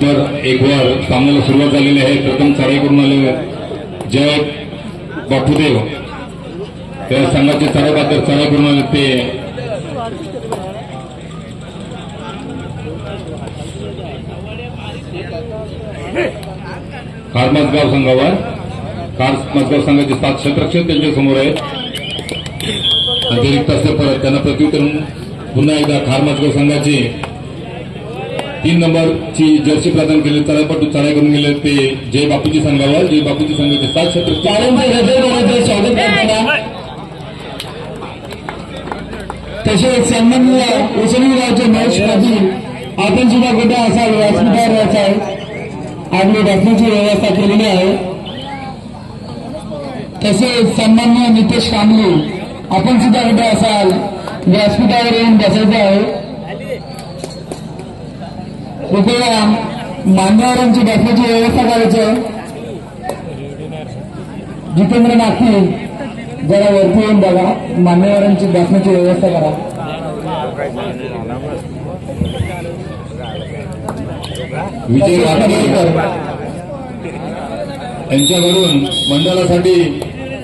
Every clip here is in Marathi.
तर एक वर सामन्याला सुरुवात झालेली आहे. प्रथम चढाई करून आले जय बापूदेव त्या संघाचे चढाई करून आले ते खारमसगाव संघावर. खारमसगाव संघाचे 7 क्षेत्ररक्षक त्यांच्या समोर आहेत. अतिरिक्त असे परत त्यांना प्रत्युत्तर पुन्हा एकदा खारमसगाव संघाचे 3 नंबरची जर्सी प्रदान केली. चढाईपटू चढाई करून गेले ते जय बापूजी संघावर. जय बापूजी संघाचे 7 क्षेत्ररक्षक स्वागत करताना तसेच सन्माननीय उस्मानाबादचे महेश पाटील आपण सुद्धा कुठे असाल व्यासपीठावर यायचा आपली बसण्याची व्यवस्था केलेली आहे. तसेच सन्माननीय नितेश कांबळे आपण सुद्धा कुठे असाल व्यासपीठावर येऊन बसायचं आहे. कृपया मान्यवरांची बसण्याची व्यवस्था करायची आहे. जितेंद्र नागपूर जरा वरती येऊन बघा मान्यवरांची बसण्याची व्यवस्था करा. विजय यांच्याकडून मंडळासाठी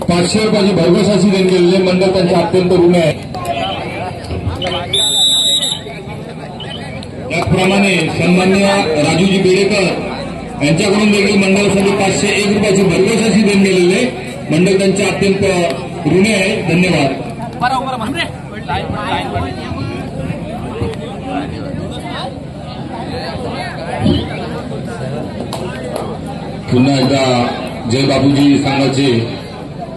500 रुपयाची भरघोस अशी देणगी केलेली. मंडळ त्यांचे अत्यंत ऋण आहे. त्याचप्रमाणे सन्माननीय राजूजी बेडेकर यांच्याकडून देखील मंडळासाठी 501 रुपयाची भरघोस अशी देणगी केलेली. मंडळ त्यांचे अत्यंत ऋण आहे. धन्यवाद. पुन्हा एकदा जय बापूजी संघाचे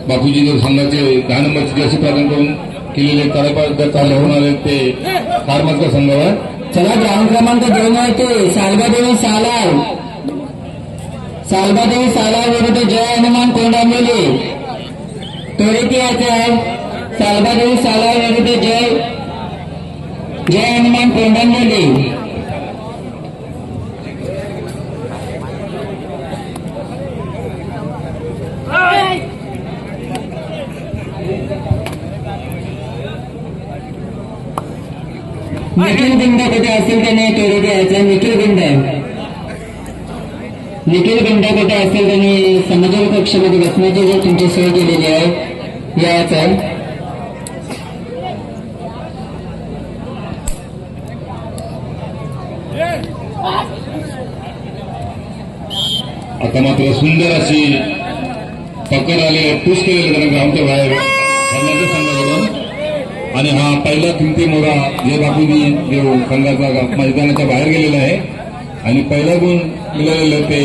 बापूजी देव संघाचे 10 नंबरची जर्सी प्रदान करून केलेले चढाईपटू होऊन आले ते खारमसगाव संघावर. चला ग्राउंड क्रमांक 2 आहे ते सालबादेवी सालाव विरुद्ध जय हनुमान कोंडांबोली. तोडे यायचे आहे. सालबादेवी सालाव विरुद्ध जय हनुमान कोंडांबोली. निखिल गुंड कुठे असेल त्याने तोडे द्यायचा. निखिल गुंड कुठे असेल त्यांनी समजून कक्षामध्ये बसण्याची जर तुमची सोय केलेली आहे याचा. आता मात्र सुंदर अशी पकड आली पुश केलेली त्यांना ग्राउंडच्या बाहेर संघाकडून. आणि हा पहिला किमती मोरा जय बापूजी देव संघाचा मैदानाच्या बाहेर गेलेला आहे आणि पहिला गुण मिळालेलं ते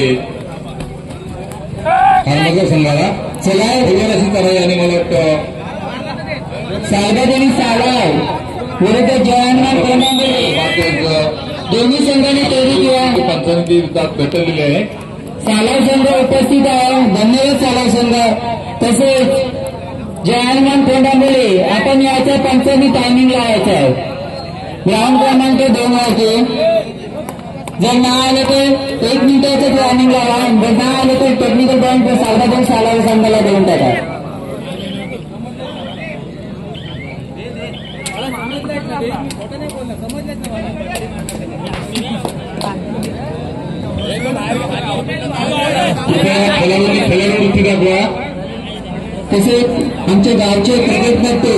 खारमसगाव संघाला. चला अशी तराई आणि मला वाटतं सालबादेवी सालाव विरुद्ध जय हनुमान कोंडांबोली. दोन्ही संघाने तोडी किंवा पंचांची भेटलेली आहे. सालाव संघ उपस्थित आहे. धन्यवाद सालाव संघ. तसेच जय हनुमान कोंडांबोली आपण याच्या पंचांनी टायमिंग लावायचं आहे. ग्राउंड क्रमांक 2 आहे. जर ना आलं तर 1 मिनिटाचं टायमिंग लावा. जर ना आलं तर टेक्निकल पॉईंट सालबादेवी सालाव संघाला देऊन टाका. खेळाडू दाखवा. तसेच आमचे गावचे क्रिकेटपटू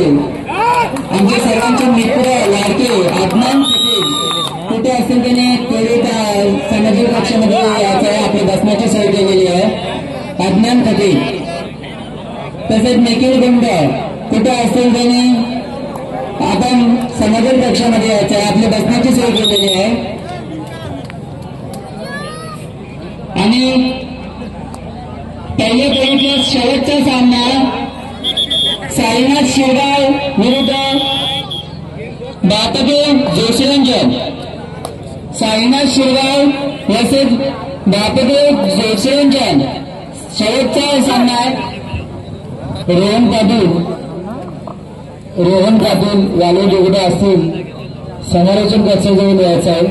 आमचे सर्वांचे मित्र लाडके अदनान कुठे असेल त्याने त्वरित सामाजिक कक्षामध्ये यायचं आहे. आपली बसण्याची सोय केलेली आहे. अदनान खतीब. तसेच निखिल गुंड कुठे असेल त्याने आपण सामाजिक कक्षामध्ये यायचं आहे. आपली बसण्याची सोय केलेली आहे. आणि पहिल्या फेरीतला शेवटचा सामना साईनाथ शिरगाव विरुद्ध बापदेव जोशीरंजन. साईनाथ शिरगाव तसेच बापदेव जोशीरंजन शेवटचा सामना आहे. रोहन पाटील वाले जोगडे असतील समालोचन कक्षाजवळ यायचं आहे.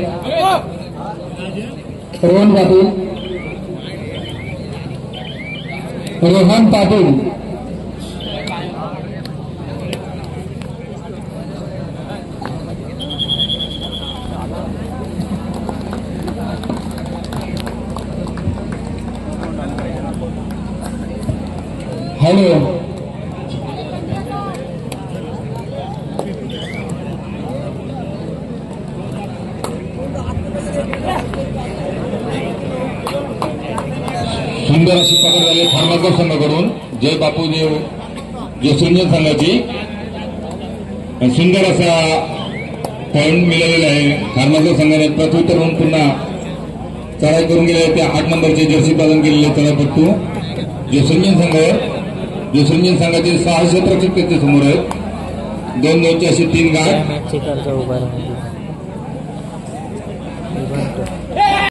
रोहन पाटील हॅलो सुंदर अशी पकड झाली खारमाजगाव संघाकडून जय बापूदेव जयसुंजन संघाची सुंदर असा पॉइंट मिळालेला आहे खारमाजगाव संघाने प्रत्युत्तर म्हणून पुन्हा चढाई करून गेले ते 8 नंबरचे जर्सी पालन केलेले चढाईपट्टू जयसुंजन संघाचे 600 प्रेक्षक त्याच्या समोर आहेत 2-2 अशी 3 गाठ